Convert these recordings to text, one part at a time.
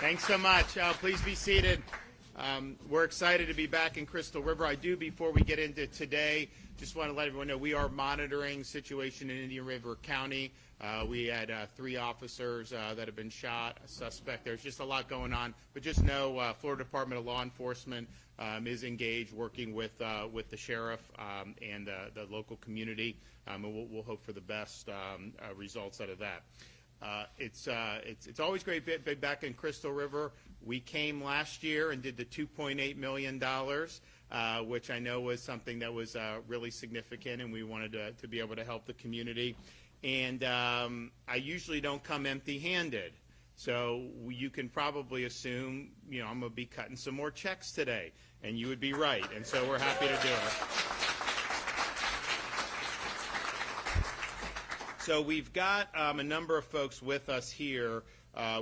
Thanks so much. Please be seated. We're excited to be back in Crystal River. I do, before we get into today, just want to let everyone know we are monitoring situation in Indian River County. We had 3 officers that have been shot, a suspect. There's just a lot going on. But just know Florida Department of Law Enforcement is engaged, working with the sheriff and the local community. And we'll hope for the best results out of that. It's always great to be back in Crystal River. We came last year and did the $2.8 million, which I know was something that was really significant, and we wanted to be able to help the community. And I usually don't come empty-handed, so you can probably assume, I'm going to be cutting some more checks today, and you would be right, and so we're happy to do it. So we've got a number of folks with us here.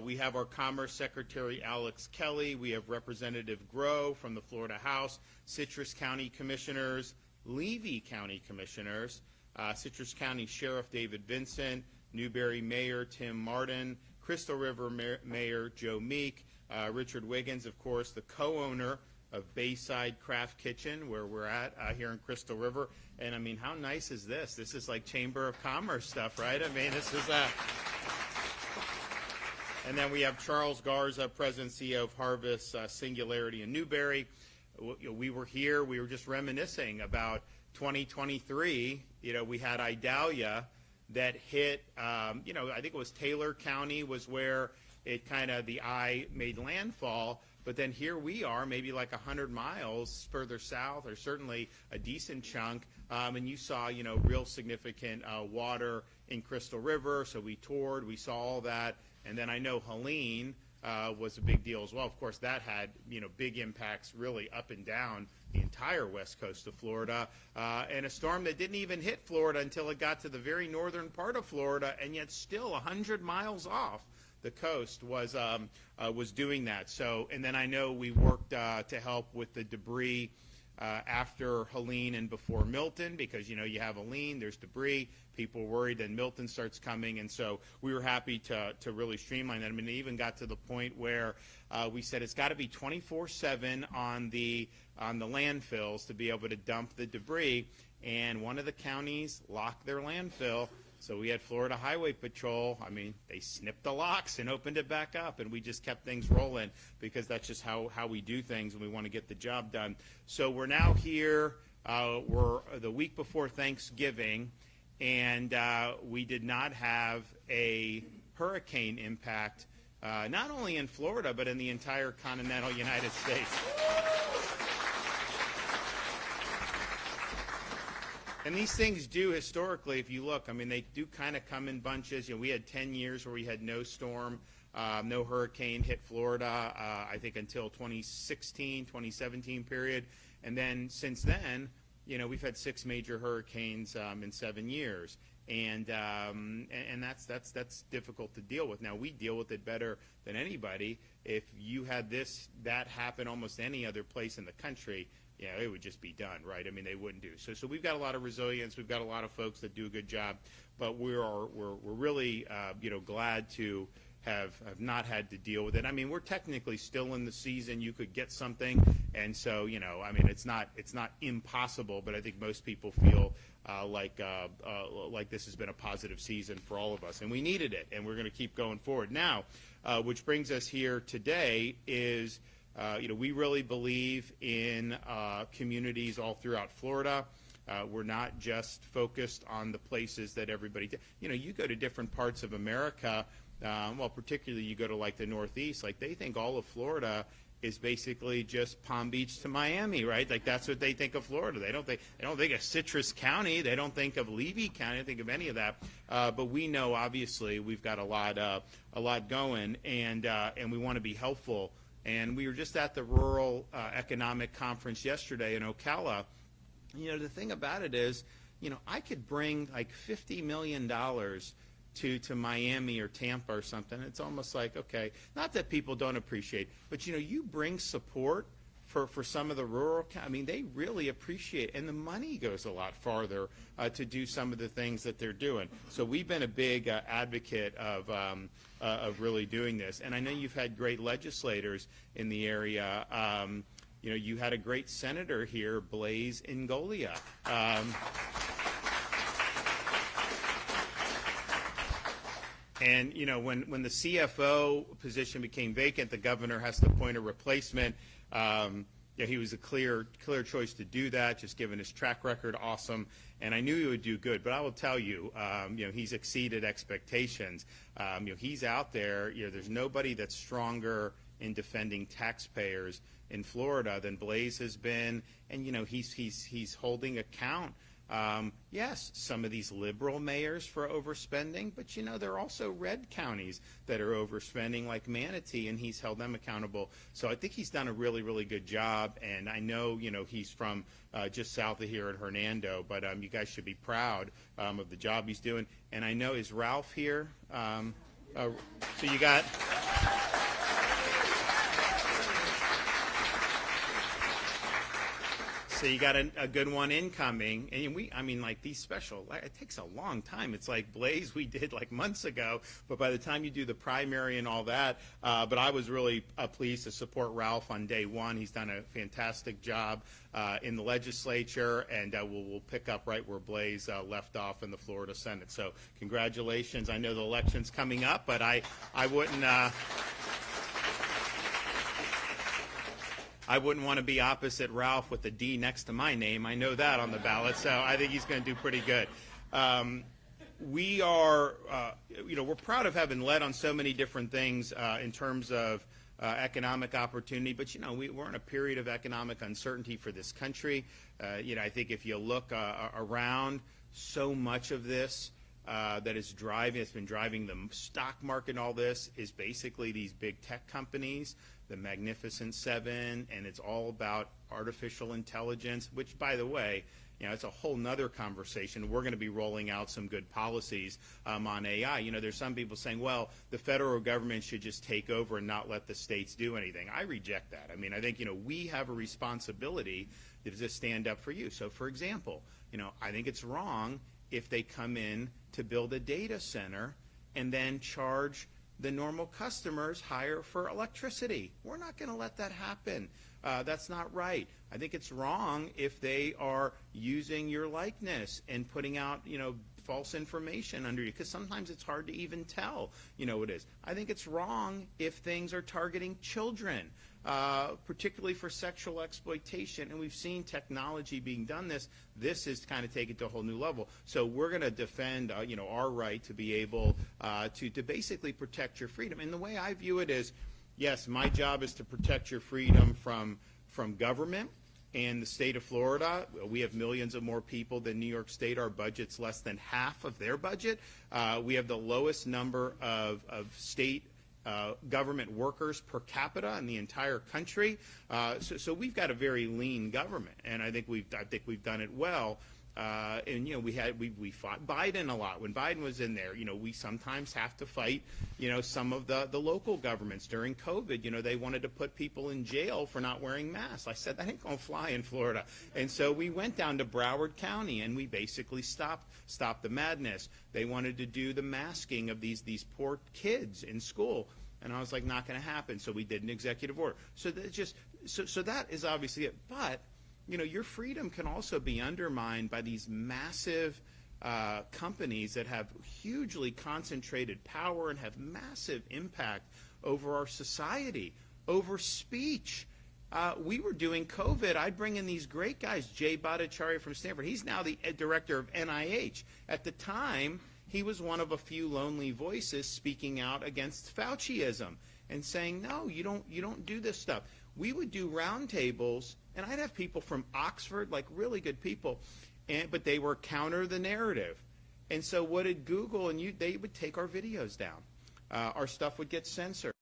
We have our Commerce Secretary, Alex Kelly. We have Representative Groh from the Florida House, Citrus County Commissioners, Levy County Commissioners, Citrus County Sheriff David Vincent, Newberry Mayor Tim Martin, Crystal River Mayor Joe Meek, Richard Wiggins, of course, the co-owner of Bayside Kraft Kitchen, where we're at here in Crystal River. And I mean, how nice is this? This is like Chamber of Commerce stuff, right? I mean, this is and then we have Charles Garza, President CEO of Harvest Singularity in Newberry. We were here, we were just reminiscing about 2023. We had Idalia that hit, I think it was Taylor County was where it the eye made landfall. But then here we are, maybe like 100 miles further south, or certainly a decent chunk, and you saw, real significant water in Crystal River. So we toured, we saw all that, and then I know Helene was a big deal as well. Of course, that had, big impacts really up and down the entire west coast of Florida, and a storm that didn't even hit Florida until it got to the very northern part of Florida, and yet still 100 miles off the coast was doing that. So, and then I know we worked to help with the debris after Helene and before Milton, because you have Helene, there's debris, people were worried, then Milton starts coming, and so we were happy to really streamline that. I mean, it even got to the point where we said it's got to be 24/7 on the landfills to be able to dump the debris, and one of the counties locked their landfill. So we had Florida Highway Patrol. I mean, they snipped the locks and opened it back up, and we just kept things rolling because that's just how we do things, and we want to get the job done. So we're now here. We're the week before Thanksgiving, and we did not have a hurricane impact, not only in Florida, but in the entire continental United States. And these things do historically, if you look, I mean, they do kind of come in bunches. We had 10 years where we had no storm, no hurricane hit Florida, I think until 2016, 2017 period. And then since then, we've had 6 major hurricanes in 7 years. And that's difficult to deal with. Now, we deal with it better than anybody. If you had that happen almost any other place in the country, it would just be done, right? I mean, they wouldn't do. So we've got a lot of resilience. We've got a lot of folks that do a good job. But we're really, glad to have not had to deal with it. I mean, we're technically still in the season. You could get something. And so, I mean, it's not impossible, but I think most people feel like this has been a positive season for all of us. And we needed it, and we're going to keep going forward. Now, which brings us here today is we really believe in communities all throughout Florida. We're not just focused on the places that everybody, you go to different parts of America, particularly you go to like the Northeast, like they think all of Florida is basically just Palm Beach to Miami, right? Like that's what they think of Florida. They don't think of Citrus County. They don't think of Levy County. They don't think of any of that. But we know obviously we've got a lot going, and we want to be helpful. And we were just at the Rural Economic Conference yesterday in Ocala. The thing about it is, I could bring like $50 million to Miami or Tampa or something. It's almost like, okay, not that people don't appreciate, but you bring support for some of the rural, I mean, they really appreciate, and the money goes a lot farther to do some of the things that they're doing. So we've been a big advocate of really doing this. And I know you've had great legislators in the area. You know, you had a great senator here, Blaise Ingoglia. And, you know, when the CFO position became vacant, the governor has to appoint a replacement. Yeah, he was a clear choice to do that, just given his track record. Awesome. And I knew he would do good. But I will tell you, you know, he's exceeded expectations. You know, he's out there. You know, there's nobody that's stronger in defending taxpayers in Florida than Blaise has been. And, you know, he's holding account. Yes, some of these liberal mayors for overspending, but you know, there are also red counties that are overspending like Manatee, and he's held them accountable. So I think he's done a really, really good job. And I know, you know, he's from just south of here at Hernando, but you guys should be proud of the job he's doing. And I know, is Ralph here? So you got... So you got a good one incoming, and I mean, like these special, it takes a long time. It's like Blaise we did like months ago, but by the time you do the primary and all that, but I was really pleased to support Ralph on day one. He's done a fantastic job in the legislature, and we'll pick up right where Blaise left off in the Florida Senate. So congratulations. I know the election's coming up, but I wouldn't... I wouldn't want to be opposite Ralph with a D next to my name. I know that on the ballot, so I think he's going to do pretty good. We are, you know, we're proud of having led on so many different things in terms of economic opportunity, but you know, we're in a period of economic uncertainty for this country. You know, I think if you look around, so much of this that is it's been driving the stock market and all this is basically these big tech companies, the Magnificent Seven, and it's all about artificial intelligence, which, by the way, you know, it's a whole nother conversation. We're going to be rolling out some good policies on AI. You know, there's some people saying, well, the federal government should just take over and not let the states do anything. I reject that. I mean, I think, you know, we have a responsibility to just stand up for you. So, for example, you know, I think it's wrong if they come in to build a data center and then charge the normal customers higher for electricity. We're not going to let that happen. That's not right. I think it's wrong if they are using your likeness and putting out, you know, false information under you, because sometimes it's hard to even tell, you know, it is. I think it's wrong if things are targeting children, particularly for sexual exploitation, and we've seen technology being done this is kind of take it to a whole new level. So we're going to defend, you know, our right to be able to basically protect your freedom. And the way I view it is, yes, my job is to protect your freedom from government. In the state of Florida, we have millions of more people than New York State. Our budget's less than half of their budget. We have the lowest number of state government workers per capita in the entire country. So we've got a very lean government, and I think we've done it well. And you know, we fought Biden a lot when Biden was in there. You know, we sometimes have to fight, you know, some of the local governments during COVID. You know, they wanted to put people in jail for not wearing masks. I said that ain't gonna fly in Florida. And so we went down to Broward County and we basically stopped the madness. They wanted to do the masking of these poor kids in school. And I was like, not going to happen. So we did an executive order. So that so that is obviously it. But you know, your freedom can also be undermined by these massive companies that have hugely concentrated power and have massive impact over our society, over speech. We were doing COVID. I'd bring in these great guys, Jay Bhattacharya from Stanford. He's now the director of NIH. At the time, he was one of a few lonely voices speaking out against Fauciism and saying, no, you don't do this stuff. We would do roundtables, and I'd have people from Oxford, like really good people, but they were counter the narrative. And so what did Google and they would take our videos down. Our stuff would get censored.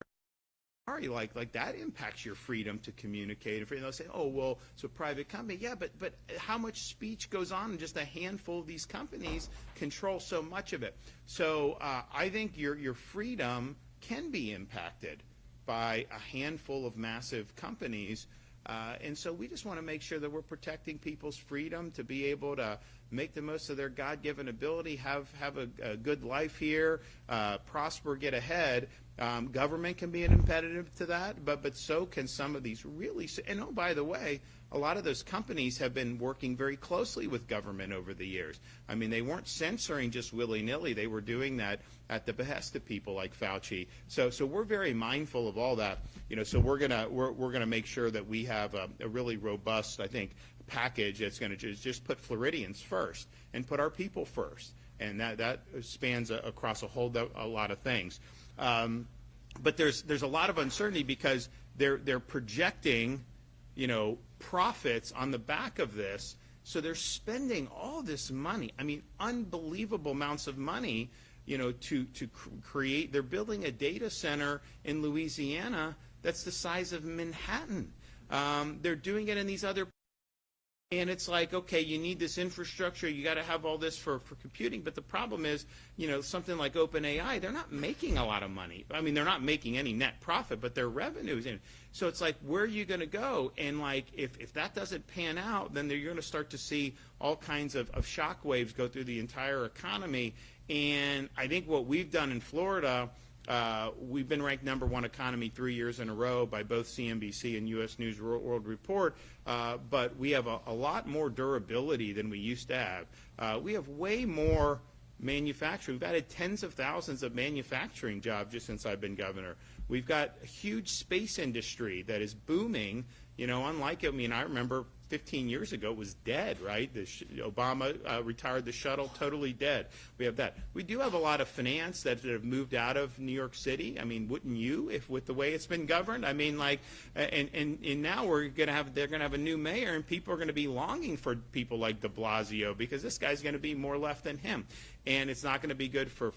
Sorry, like that impacts your freedom to communicate. And they'll say, oh, well, it's a private company. Yeah, but how much speech goes on, and just a handful of these companies control so much of it. So I think your freedom can be impacted by a handful of massive companies And so we just want to make sure that we're protecting people's freedom to be able to make the most of their God-given ability, have a good life here, prosper, get ahead. Government can be an impediment to that, but so can some of these really. And oh, by the way, a lot of those companies have been working very closely with government over the years. I mean, they weren't censoring just willy-nilly. They were doing that at the behest of people like Fauci. So we're very mindful of all that. So we're gonna make sure that we have a really robust, I think, package that's going to just put Floridians first and put our people first, and that spans across a lot of things. But there's a lot of uncertainty because they're projecting, profits on the back of this. So they're spending all this money. I mean, unbelievable amounts of money, to create. They're building a data center in Louisiana that's the size of Manhattan. They're doing it in these other. And it's like, okay, you need this infrastructure, you got to have all this for computing, but the problem is, something like OpenAI, they're not making a lot of money. I mean, they're not making any net profit, but their revenues. So it's like, where are you going to go? And like, if that doesn't pan out, then you're going to start to see all kinds of shock waves go through the entire economy. And I think what we've done in Florida, we've been ranked #1 economy 3 years in a row by both CNBC and U.S. News World Report, but we have a lot more durability than we used to have. We have way more manufacturing. We've added tens of thousands of manufacturing jobs just since I've been governor. We've got a huge space industry that is booming. Unlike, I remember 15 years ago it was dead, right? Obama retired the shuttle, totally dead. We have that. We do have a lot of finance that have moved out of New York City. I mean, wouldn't you, if with the way it's been governed? I mean, like, and now they're going to have a new mayor, and people are going to be longing for people like De Blasio because this guy's going to be more left than him, and it's not going to be good for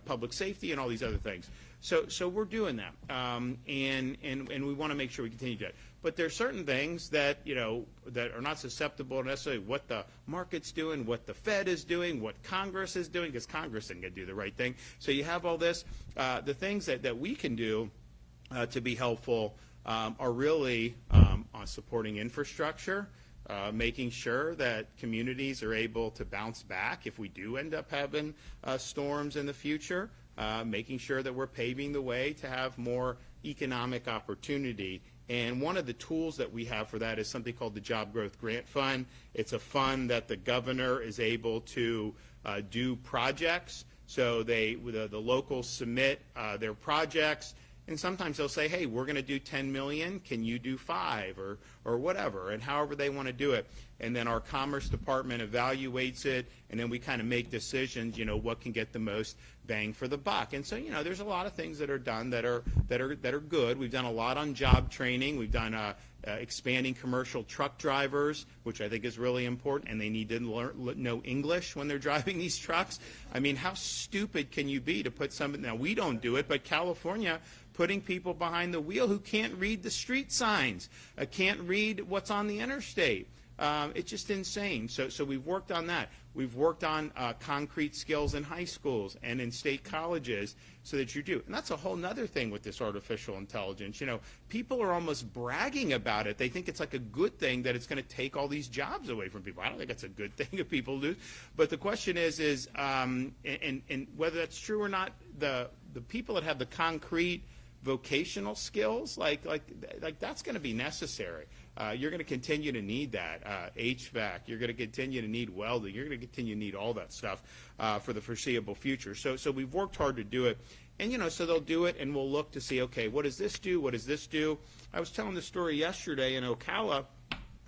public safety and all these other things. So we're doing that, and we want to make sure we continue to do that. But there are certain things that that are not susceptible to necessarily what the market's doing, what the Fed is doing, what Congress is doing, because Congress isn't going to do the right thing. So you have all this. The things that we can do to be helpful are really on supporting infrastructure, making sure that communities are able to bounce back if we do end up having storms in the future. Making sure that we're paving the way to have more economic opportunity. And one of the tools that we have for that is something called the Job Growth Grant Fund. It's a fund that the governor is able to do projects. So the locals submit their projects, and sometimes they'll say, hey, we're going to do 10 million, can you do 5 or whatever, and however they want to do it. And then our Commerce Department evaluates it, and then we kind of make decisions, what can get the most bang for the buck. And so, there's a lot of things that are done that are good. We've done a lot on job training. We've done expanding commercial truck drivers, which I think is really important, and they need to know English when they're driving these trucks. I mean, how stupid can you be to put somebody, now we don't do it, but California, putting people behind the wheel who can't read the street signs, can't read what's on the interstate. It's just insane. So we've worked on that. We've worked on concrete skills in high schools and in state colleges so that you do. And that's a whole nother thing with this artificial intelligence. People are almost bragging about it. They think it's like a good thing that it's going to take all these jobs away from people. I don't think it's a good thing if people do. But the question is and whether that's true or not, the people that have the concrete vocational skills, like that's going to be necessary. You're going to continue to need that. HVAC, you're going to continue to need welding, you're going to continue to need all that stuff for the foreseeable future. So we've worked hard to do it. And, so they'll do it, and we'll look to see, okay, what does this do? What does this do? I was telling the story yesterday in Ocala.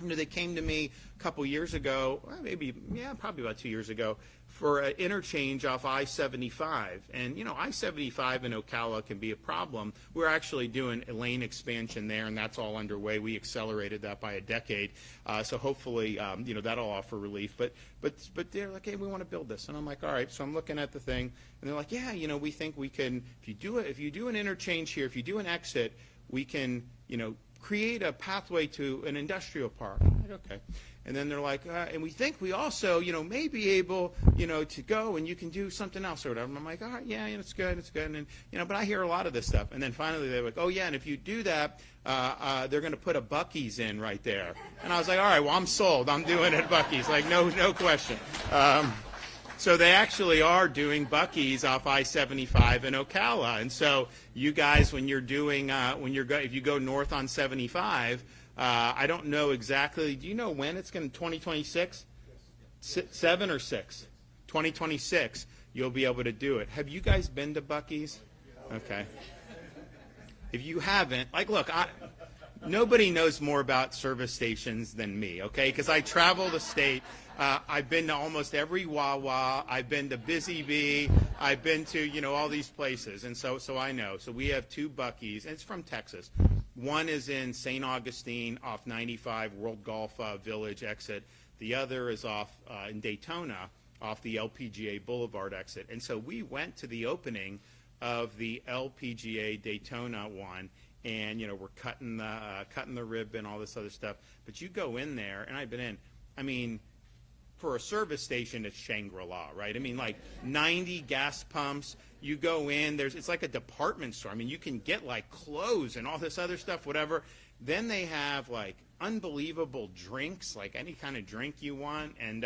They came to me a couple years ago, probably about 2 years ago, for an interchange off I-75. And, I-75 in Ocala can be a problem. We're actually doing a lane expansion there, and that's all underway. We accelerated that by a decade. So hopefully, that'll offer relief. But they're like, hey, we want to build this. And I'm like, all right. So I'm looking at the thing, and they're like, yeah, we think we can, if you do an interchange here, if you do an exit, we can, create a pathway to an industrial park. right, okay. And then they're like, and we think we also, may be able, to go and you can do something else or whatever. And I'm like, all right, yeah, it's good. And, but I hear a lot of this stuff. And then finally they're like, oh, yeah, and if you do that, they're going to put a Buc-ee's in right there. And I was like, all right, well, I'm sold. I'm doing it at Buc-ee's. Like, no question. So they actually are doing Buc-ee's off I-75 in Ocala. And so you guys, when you're doing, if you go north on 75, I don't know exactly. Do you know when it's going to 2026? 7 or 6? 2026. You'll be able to do it. Have you guys been to Buc-ee's? Okay. If you haven't, look, nobody knows more about service stations than me, okay? Because I travel the state. I've been to almost every Wawa. I've been to Busy Bee. I've been to, all these places. And so I know. So we have 2 Buc-ee's, and it's from Texas. One is in St. Augustine off 95, World Golf Village exit. The other is off in Daytona off the LPGA Boulevard exit. And so we went to the opening of the LPGA Daytona one, and, we're cutting the ribbon, all this other stuff. But you go in there, and I've been in, I mean, for a service station, it's Shangri-La, right? I mean, 90 gas pumps. You go in, it's like a department store. I mean, you can get clothes and all this other stuff, whatever. Then they have unbelievable drinks, any kind of drink you want, and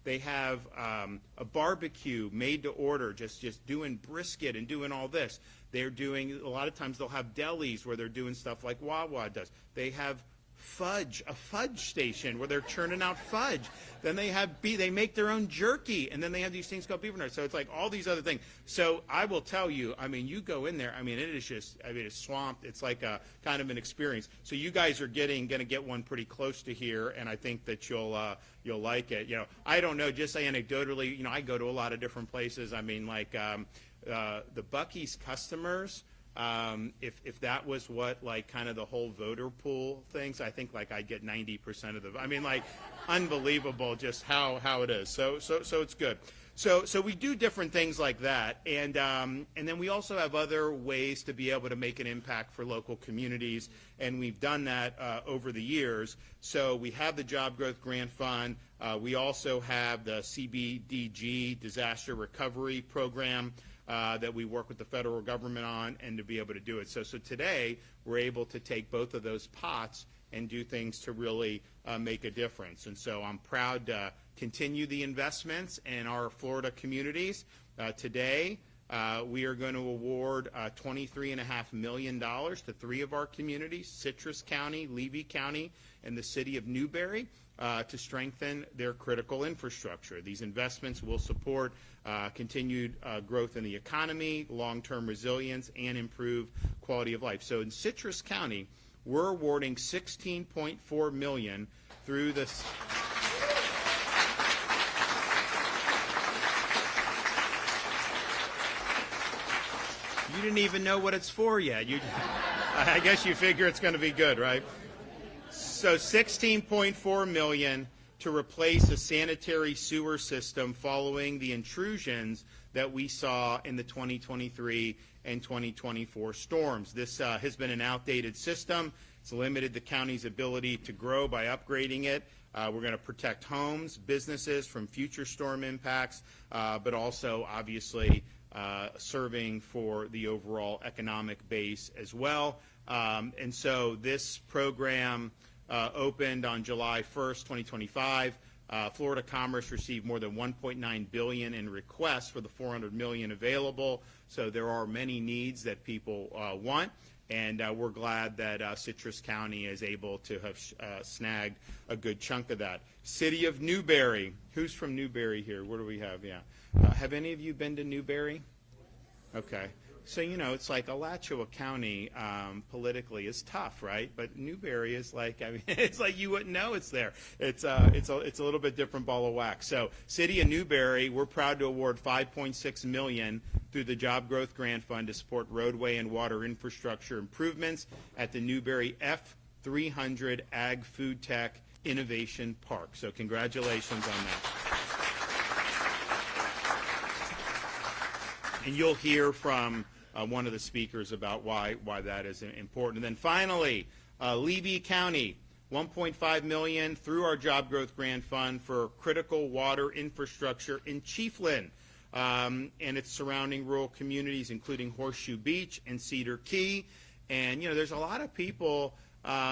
they have a barbecue made to order, just doing brisket and doing all this. They're doing, a lot of times they'll have delis where they're doing stuff like Wawa does. They have a fudge station where they're churning out fudge. Then they make their own jerky, and then they have these things called beaver nuts. So it's all these other things. So I will tell you, I mean, you go in there, I mean, it is just, it's swamped. It's like a kind of an experience. So you guys are going to get one pretty close to here, and I think that you'll like it. I don't know, just anecdotally, I go to a lot of different places. I mean, the Buc-ee's customers, if that was what kind of the whole voter pool things, I think I'd get 90% of the. I mean, unbelievable just how it is. So it's good. So we do different things like that, and then we also have other ways to be able to make an impact for local communities, and we've done that over the years. So we have the Job Growth Grant Fund. We also have the CBDG Disaster Recovery Program. That we work with the federal government on, and to be able to do it. So today, we're able to take both of those pots and do things to really make a difference. And so I'm proud to continue the investments in our Florida communities. Today, we are going to award $23.5 million to 3 of our communities, Citrus County, Levy County, and the city of Newberry, to strengthen their critical infrastructure. These investments will support continued growth in the economy, long-term resilience, and improve quality of life. So in Citrus County, we're awarding $16.4 million through this. You didn't even know what it's for yet. I guess you figure it's going to be good, right? So $16.4 million to replace a sanitary sewer system following the intrusions that we saw in the 2023 and 2024 storms. This has been an outdated system. It's limited the county's ability to grow by upgrading it. We're going to protect homes, businesses from future storm impacts, but also obviously serving for the overall economic base as well. And so this program opened on July 1st, 2025. Florida Commerce received more than $1.9 billion in requests for the $400 million available. So there are many needs that people want, and we're glad that Citrus County is able to have snagged a good chunk of that. City of Newberry. Who's from Newberry here? What do we have? Yeah. Have any of you been to Newberry? Okay. So, it's like Alachua County politically is tough, right? But Newberry is it's like you wouldn't know it's there. It's a little bit different ball of wax. So, City of Newberry, we're proud to award $5.6 million through the Job Growth Grant Fund to support roadway and water infrastructure improvements at the Newberry F300 Ag Food Tech Innovation Park. So, congratulations on that. And you'll hear from one of the speakers about why that is important. And then finally, Levy County, $1.5 million through our Job Growth Grant Fund for critical water infrastructure in Chiefland and its surrounding rural communities, including Horseshoe Beach and Cedar Key. And, there's a lot of people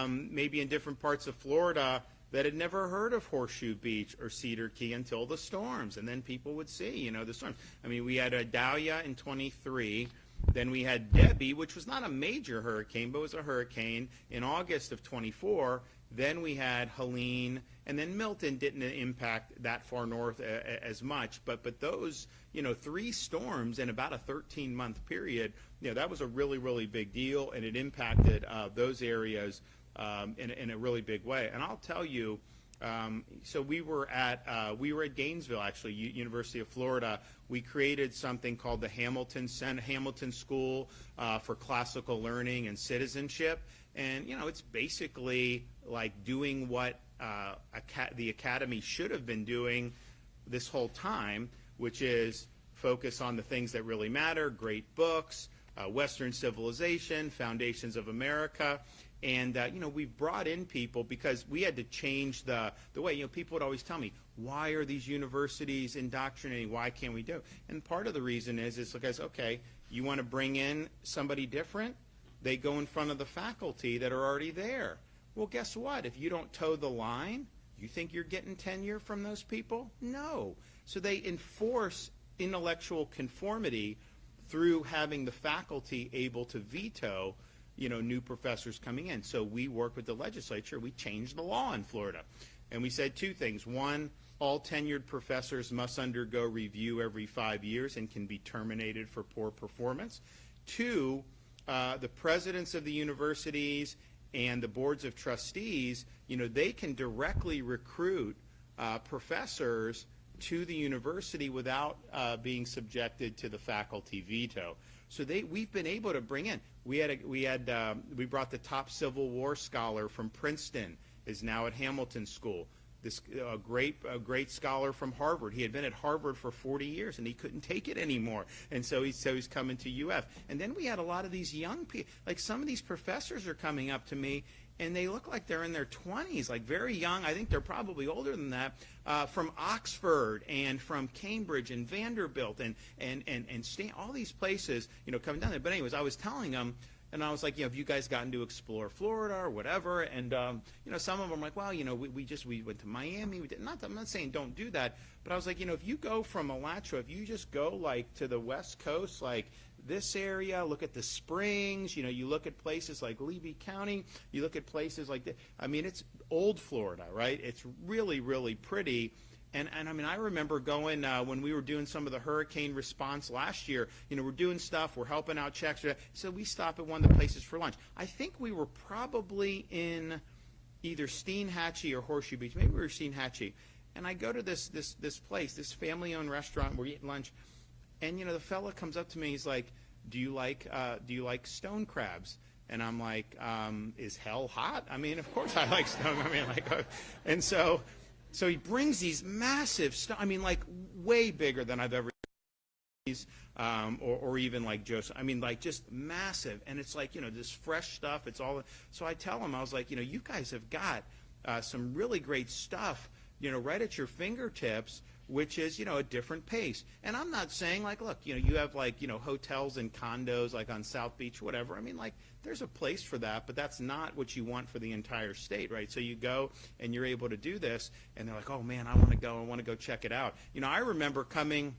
maybe in different parts of Florida that had never heard of Horseshoe Beach or Cedar Key until the storms. And then people would see, the storms. I mean, we had a Dahlia in 23. Then we had Debbie, which was not a major hurricane, but was a hurricane in August of 24. Then we had Helene, and then Milton didn't impact that far north as much. But those, 3 storms in about a 13-month period, that was a really, really big deal, and it impacted those areas in a really big way. And I'll tell you, so we were at Gainesville, actually, University of Florida. We created something called the Hamilton School for Classical Learning and Citizenship. And, it's basically like doing what the Academy should have been doing this whole time, which is focus on the things that really matter, great books, Western civilization, foundations of America. And, we've brought in people because we had to change the way, people would always tell me, why are these universities indoctrinating? Why can't we do it? And part of the reason is because, okay, you want to bring in somebody different? They go in front of the faculty that are already there. Well, guess what? If you don't toe the line, you think you're getting tenure from those people? No. So they enforce intellectual conformity through having the faculty able to veto new professors coming in. So we work with the legislature. We changed the law in Florida. And we said 2 things. 1, all tenured professors must undergo review every 5 years and can be terminated for poor performance. 2, the presidents of the universities and the boards of trustees, they can directly recruit professors to the university without being subjected to the faculty veto. So we've been able to bring in. We brought the top Civil War scholar from Princeton, is now at Hamilton School. This a great scholar from Harvard. He had been at Harvard for 40 years and he couldn't take it anymore, and so he's coming to UF. And then we had a lot of these young people. Like some of these professors are coming up to me and they look like they're in their 20s, like very young. I think they're probably older than that, from Oxford and from Cambridge and Vanderbilt and all these places, coming down there. But anyways, I was telling them, and I was like, have you guys gotten to explore Florida or whatever? And some of them were like, well, we went to Miami. We did not. I'm not saying don't do that, but I was like, if you go from Alachua, if you just go like to the West Coast, like this area, look at the Springs, you look at places like Levy County, you look at places like that. I mean, it's old Florida, right? It's really, really pretty. And I mean, I remember going when we were doing some of the hurricane response last year, we're doing stuff, we're helping out checks. So we stop at one of the places for lunch. I think we were probably in either Steinhatchee or Horseshoe Beach. Maybe we were Steinhatchee. And I go to this place, this family-owned restaurant. We're eating lunch. And, the fella comes up to me. He's like, do you like stone crabs? And I'm like, is hell hot? I mean, of course I like stone. I mean, and so he brings these massive stuff. I mean, like way bigger than I've ever seen, or even like Joseph. I mean, like just massive. And it's like, this fresh stuff. It's all. So I tell him, I was like, you guys have got some really great stuff, right at your fingertips, which is, a different pace. And I'm not saying like, look, you have like, hotels and condos like on South Beach, whatever. I mean, like there's a place for that, but that's not what you want for the entire state, right? So you go and you're able to do this, and they're like, oh man, I want to go check it out. I remember coming,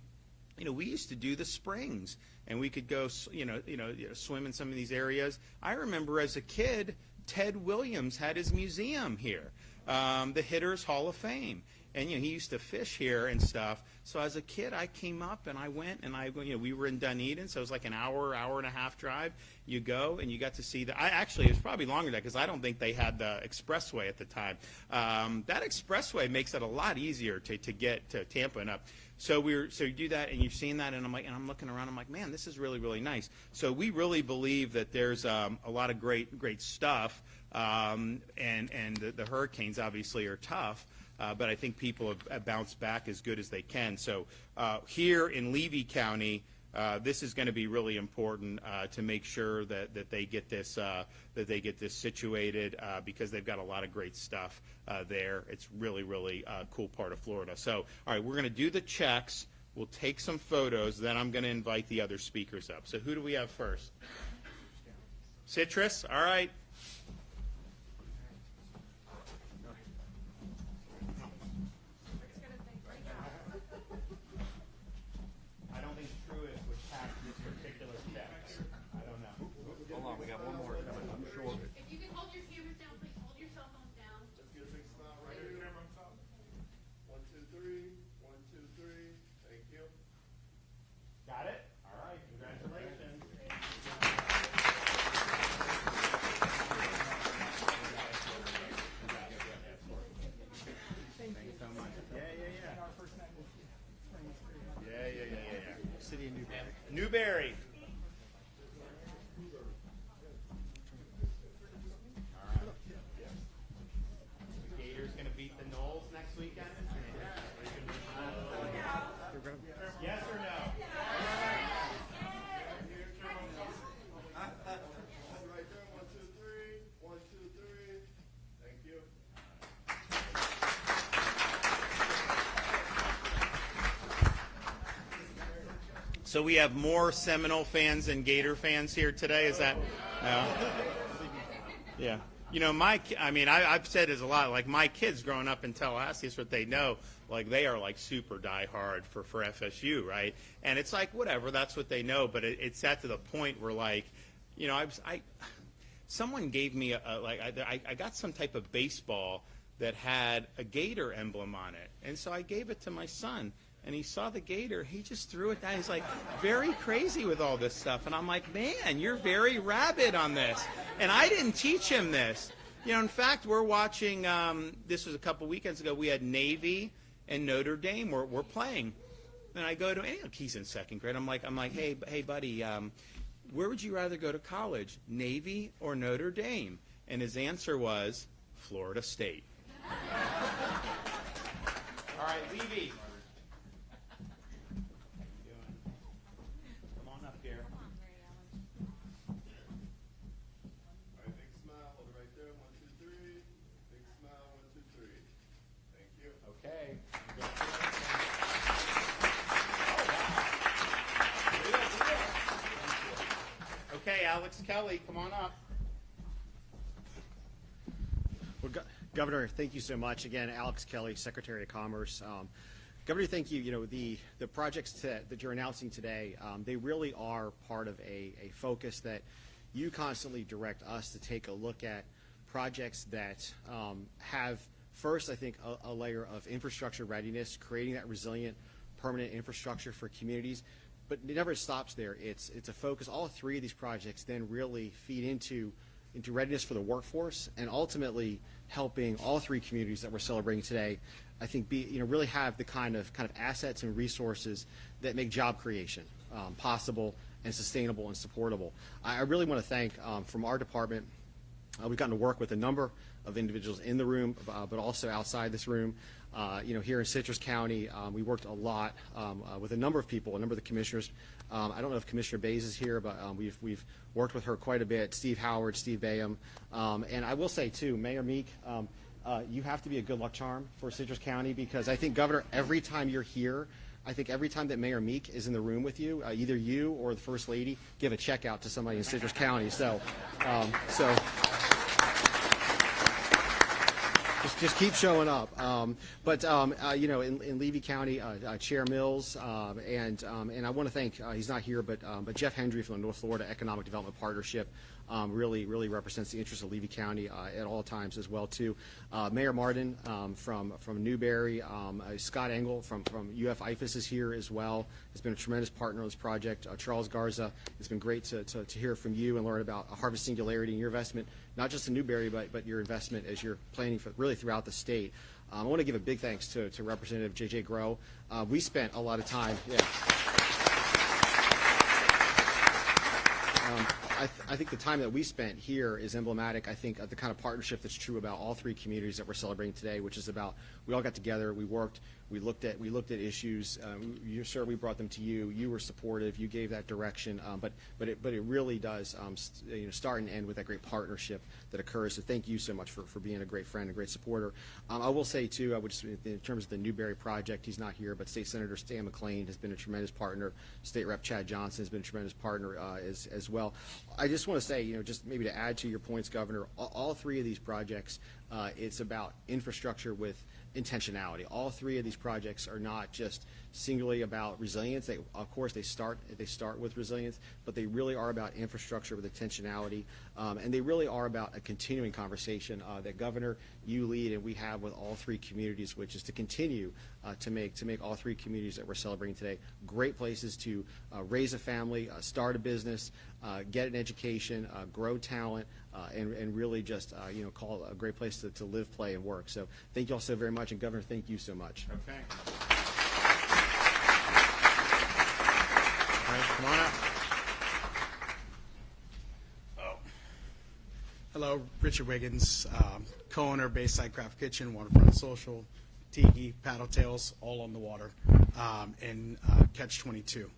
we used to do the Springs, and we could go, swim in some of these areas. I remember as a kid, Ted Williams had his museum here, the Hitters Hall of Fame. And, he used to fish here and stuff. So as a kid, I came up and I went and we were in Dunedin. So it was like an hour and a half drive. You go and you got to see it was probably longer than that because I don't think they had the expressway at the time. That expressway makes it a lot easier to get to Tampa and up. So you do that and you've seen that, and I'm looking around. I'm like, man, this is really, really nice. So we really believe that there's a lot of great stuff. And the hurricanes obviously are tough. But I think people have bounced back as good as they can. So here in Levy County, this is going to be really important to make sure that they get this situated because they've got a lot of great stuff there. It's really a cool part of Florida. So, all right, we're going to do the checks. We'll take some photos. Then I'm going to invite the other speakers up. So who do we have first? Citrus. All right. Got it? All right, congratulations. Thank you so much. Yeah. City of Newberry. Newberry. All right. The Gators going to beat the Knowles next weekend? Yes or no? Right there, 1, 2, 3. 1, 2, 3. Thank you. So we have more Seminole fans than Gator fans here today. Is that? No? Yeah. You know, I've said this a lot. Like my kids growing up in Tallahassee, is what they know. Like they are like super diehard for FSU, right? And it's like whatever, that's what they know. But it's at to the point where like, you know, someone gave me I got some type of baseball that had a Gator emblem on it, and so I gave it to my son. And he saw the Gator, he just threw it down. He's like, very crazy with all this stuff. And I'm like, man, you're very rabid on this. And I didn't teach him this. You know, in fact, we're watching, this was a couple weekends ago, we had Navy and Notre Dame we're playing. And I go to, and he's in second grade. I'm like, hey, buddy, where would you rather go to college, Navy or Notre Dame? And his answer was, Florida State. All right, Levy. Okay. Okay, Alex Kelly, come on up. Well, Governor, thank you so much. Again, Alex Kelly, Secretary of Commerce. Governor, thank you. You know, the projects that you're announcing today, they really are part of a focus that you constantly direct us to take a look at projects that have first, I think, a layer of infrastructure readiness, creating that resilient, permanent infrastructure for communities. But it never stops there. It's a focus. All three of these projects then really feed into readiness for the workforce, and ultimately helping all three communities that we're celebrating today, I think, really have the kind of assets and resources that make job creation possible and sustainable and supportable. I really want to thank, from our department, we've gotten to work with a number of individuals in the room, but also outside this room. Here in Citrus County, we worked a lot with a number of people, a number of the commissioners. I don't know if Commissioner Bays is here, but we've worked with her quite a bit. Steve Howard, Steve Bayham, and I will say too, Mayor Meek, you have to be a good luck charm for Citrus County, because I think, Governor, every time you're here, I think every time that Mayor Meek is in the room with you, either you or the First Lady give a check out to somebody in Citrus County. So. Just keep showing up. In Levy County, Chair Mills, and I want to thank, he's not here, but Jeff Hendry from the North Florida Economic Development Partnership really represents the interests of Levy County at all times as well too. Mayor Martin from Newberry, Scott Engel from UF IFAS is here as well. Has been a tremendous partner on this project. Charles Garza, it's been great to hear from you and learn about Harvest Singularity and your investment, not just in Newberry, but your investment as you're planning for really throughout the state. I want to give a big thanks to Representative J.J. Grow. We spent a lot of time. Yeah. I think the time that we spent here is emblematic, I think, of the kind of partnership that's true about all three communities that we're celebrating today, which is about, we all got together, we worked We looked at issues. Sir, we brought them to you. You were supportive. You gave that direction. But it really does start and end with that great partnership that occurs. So thank you so much for being a great friend, a great supporter. I will say too, in terms of the Newberry project, he's not here, but State Senator Stan McLean has been a tremendous partner. State Rep Chad Johnson has been a tremendous partner as well. I just want to say, just maybe to add to your points, Governor, all three of these projects, it's about infrastructure with intentionality. All three of these projects are not just singularly about resilience. Of course, they start with resilience, but they really are about infrastructure with intentionality, and they really are about a continuing conversation that, Governor, you lead and we have with all three communities, which is to continue to make all three communities that we're celebrating today great places to raise a family, start a business, get an education, grow talent, and really just call it a great place to live, play, and work. So thank you all so very much, and Governor, thank you so much. Okay. All right, come on up. Hello, Richard Wiggins, co-owner of Bayside Kraft Kitchen, Waterfront Social, Tiki, Paddle Tails, all on the water, and Catch 22.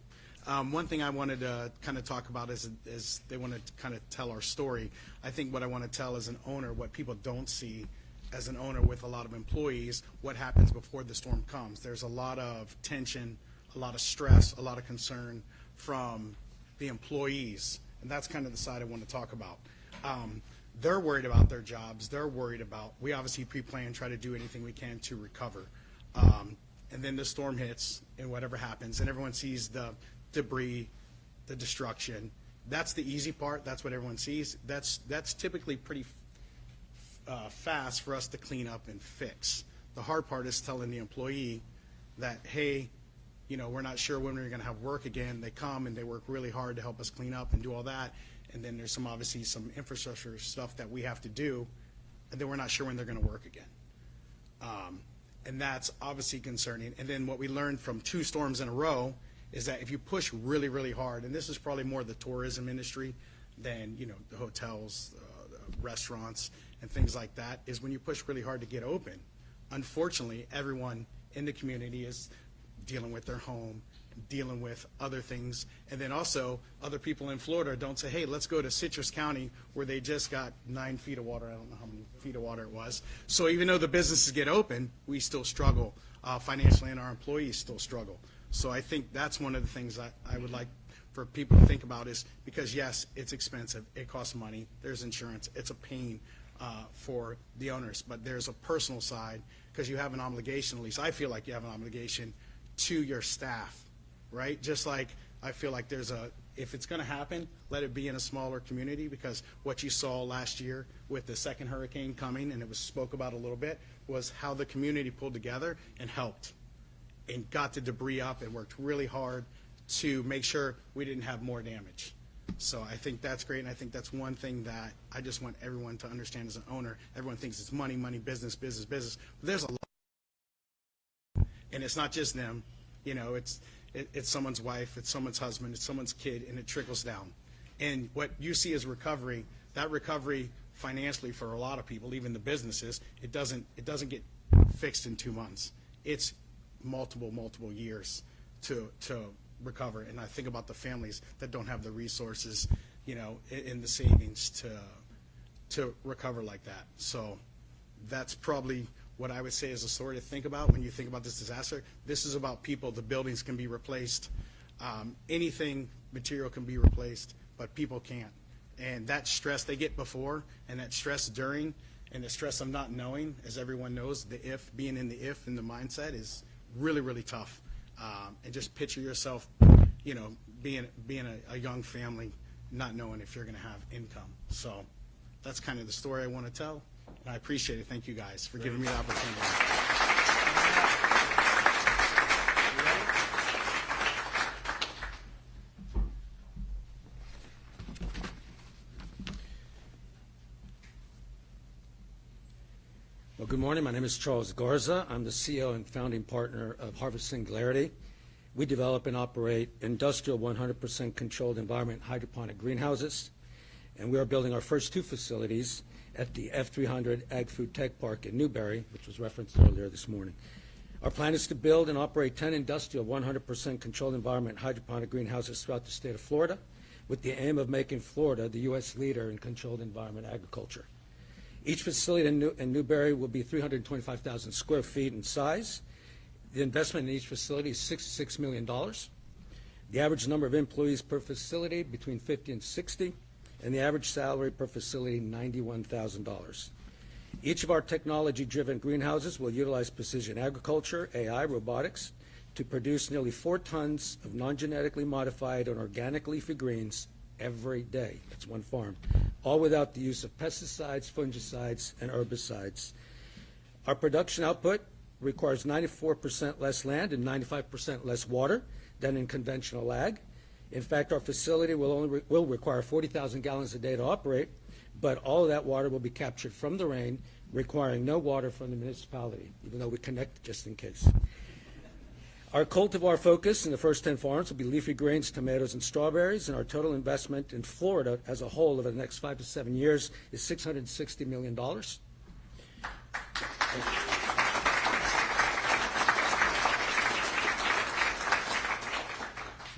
One thing I wanted to kind of talk about is they wanted to kind of tell our story. I think what I want to tell as an owner, what people don't see as an owner with a lot of employees, what happens before the storm comes. There's a lot of tension, a lot of stress, a lot of concern from the employees, and that's kind of the side I want to talk about. They're worried about their jobs. They're worried about, we obviously pre-plan, try to do anything we can to recover. And then the storm hits and whatever happens, and everyone sees the debris, the destruction. That's the easy part. That's what everyone sees. That's typically pretty fast for us to clean up and fix. The hard part is telling the employee that, hey, we're not sure when we're going to have work again. They come and they work really hard to help us clean up and do all that. And then there's obviously some infrastructure stuff that we have to do, and then we're not sure when they're going to work again. And that's obviously concerning. And then what we learned from 2 storms in a row is that if you push really, really hard, and this is probably more the tourism industry than the hotels, the restaurants, and things like that, is when you push really hard to get open. Unfortunately, everyone in the community is dealing with their home, dealing with other things, and then also other people in Florida don't say, hey, let's go to Citrus County where they just got 9 feet of water. I don't know how many feet of water it was. So even though the businesses get open, we still struggle financially, and our employees still struggle. So I think that's one of the things that I would like for people to think about, is because yes, it's expensive, it costs money, there's insurance, it's a pain for the owners, but there's a personal side, because you have an obligation, at least I feel like you have an obligation to your staff, right? Just like I feel like if it's going to happen, let it be in a smaller community, because what you saw last year with the second hurricane coming, and it was spoke about a little bit, was how the community pulled together and helped and got the debris up and worked really hard to make sure we didn't have more damage. So I think that's great, and I think that's one thing that I just want everyone to understand as an owner. Everyone thinks it's money, money, business, business, business. But there's a lot, and it's not just them. It's someone's wife, it's someone's husband, it's someone's kid, and it trickles down. And what you see as recovery, that recovery financially for a lot of people, even the businesses, it doesn't get fixed in 2 months. It's multiple years to recover. And I think about the families that don't have the resources, in the savings to recover like that. So that's probably what I would say is a story to think about when you think about this disaster. This is about people. The buildings can be replaced. Anything material can be replaced, but people can't. And that stress they get before, and that stress during, and the stress of not knowing, as everyone knows, being in the if and the mindset is really, really tough. And just picture yourself, being a young family, not knowing if you're going to have income. So that's kind of the story I want to tell. And I appreciate it. Thank you guys for giving me the opportunity. Well, good morning. My name is Charles Garza. I'm the CEO and founding partner of Harvest Singularity. We develop and operate industrial 100% controlled environment hydroponic greenhouses, and we are building our first 2 facilities at the F300 Ag Food Tech Park in Newberry, which was referenced earlier this morning. Our plan is to build and operate 10 industrial 100% controlled environment hydroponic greenhouses throughout the state of Florida, with the aim of making Florida the U.S. leader in controlled environment agriculture. Each facility in Newberry will be 325,000 square feet in size. The investment in each facility is $66 million. The average number of employees per facility between 50 and 60, and the average salary per facility $91,000. Each of our technology-driven greenhouses will utilize precision agriculture, AI, robotics, to produce nearly 4 tons of non-genetically modified and organic leafy greens every day. That's one farm, all without the use of pesticides, fungicides, and herbicides. Our production output requires 94% less land and 95% less water than in conventional ag. In fact, our facility will require 40,000 gallons a day to operate, but all of that water will be captured from the rain, requiring no water from the municipality, even though we connect just in case. Our cultivar focus in the first 10 farms will be leafy greens, tomatoes, and strawberries, and our total investment in Florida as a whole over the next 5 to 7 years is $660 million.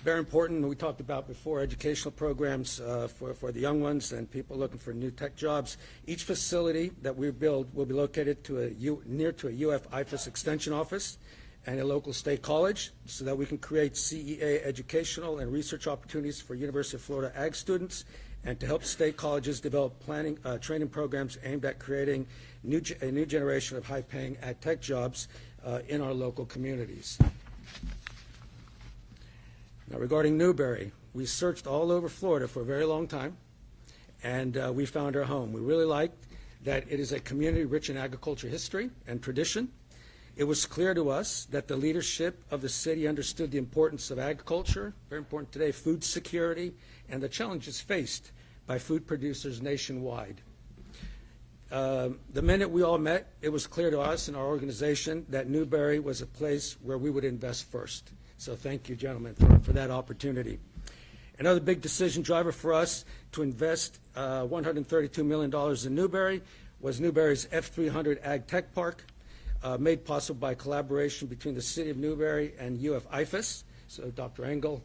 Very important, we talked about before, educational programs for the young ones and people looking for new tech jobs. Each facility that we build will be located near to a UF IFAS extension office and a local state college, so that we can create CEA educational and research opportunities for University of Florida ag students, and to help state colleges develop training programs aimed at creating a new generation of high-paying ag tech jobs in our local communities. Now, regarding Newberry, we searched all over Florida for a very long time, and we found our home. We really liked that it is a community rich in agriculture history and tradition. It was clear to us that the leadership of the city understood the importance of agriculture, very important today, food security, and the challenges faced by food producers nationwide. The minute we all met, it was clear to us in our organization that Newberry was a place where we would invest first. So thank you, gentlemen, for that opportunity. Another big decision driver for us to invest $132 million in Newberry was Newberry's F300 Ag Tech Park, made possible by collaboration between the City of Newberry and UF IFAS. So Dr. Engel,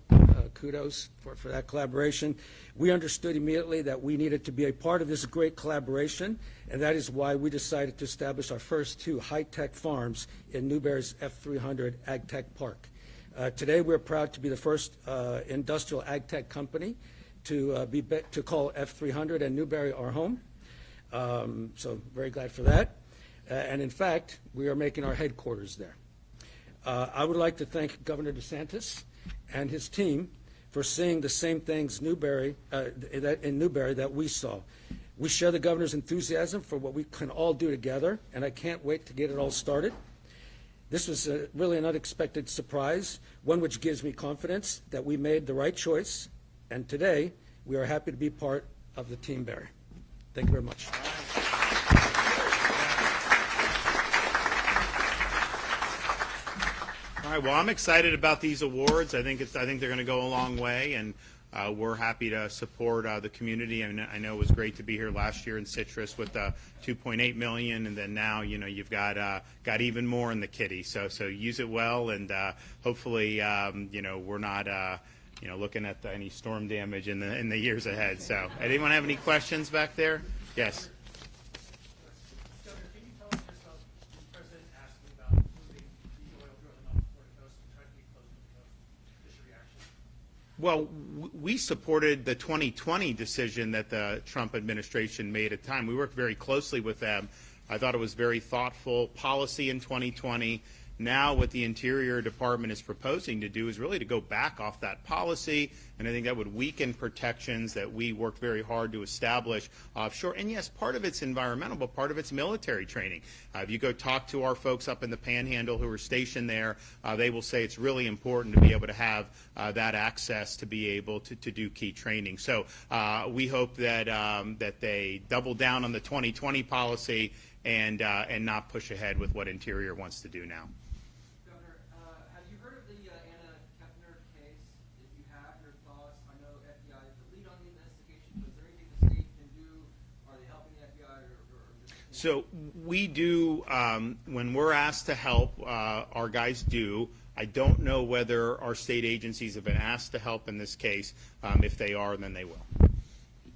kudos for that collaboration. We understood immediately that we needed to be a part of this great collaboration, and that is why we decided to establish our first 2 high-tech farms in Newberry's F300 Ag Tech Park. Today, we're proud to be the first industrial ag tech company to call F300 and Newberry our home. So very glad for that. And in fact, we are making our headquarters there. I would like to thank Governor DeSantis and his team for seeing the same things in Newberry that we saw. We share the governor's enthusiasm for what we can all do together, and I can't wait to get it all started. This was really an unexpected surprise, one which gives me confidence that we made the right choice, and today we are happy to be part of the Team Berry. Thank you very much. All right, well, I'm excited about these awards. I think they're going to go a long way, and we're happy to support the community. And I know it was great to be here last year in Citrus with $2.8 million, and then now you've got even more in the kitty. So use it well, and hopefully we're not looking at any storm damage in the years ahead. So anyone have any questions back there? Yes. Governor, can you tell us just about the president asking about moving the oil drilling off the Florida coast and trying to get closer to the coast? Just your reaction. Well, we supported the 2020 decision that the Trump administration made at the time. We worked very closely with them. I thought it was very thoughtful policy in 2020. Now what the Interior Department is proposing to do is really to go back off that policy, and I think that would weaken protections that we worked very hard to establish offshore. And yes, part of it's environmental, but part of it's military training. If you go talk to our folks up in the Panhandle who are stationed there, they will say it's really important to be able to have that access to be able to do key training. So we hope that that they double down on the 2020 policy and not push ahead with what Interior wants to do now. Governor, have you heard of the Anna Kepner case? If you have, your thoughts. I know FBI is the lead on the investigation, but is there anything the state can do? Are they helping the FBI or So we do, when we're asked to help, our guys do. I don't know whether our state agencies have been asked to help in this case. If they are, then they will.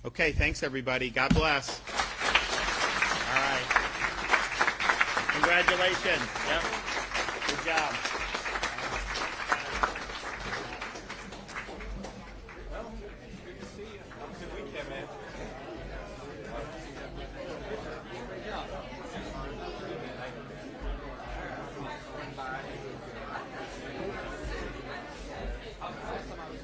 Okay, thanks, everybody. God bless. All right. Congratulations. Yep. Good job.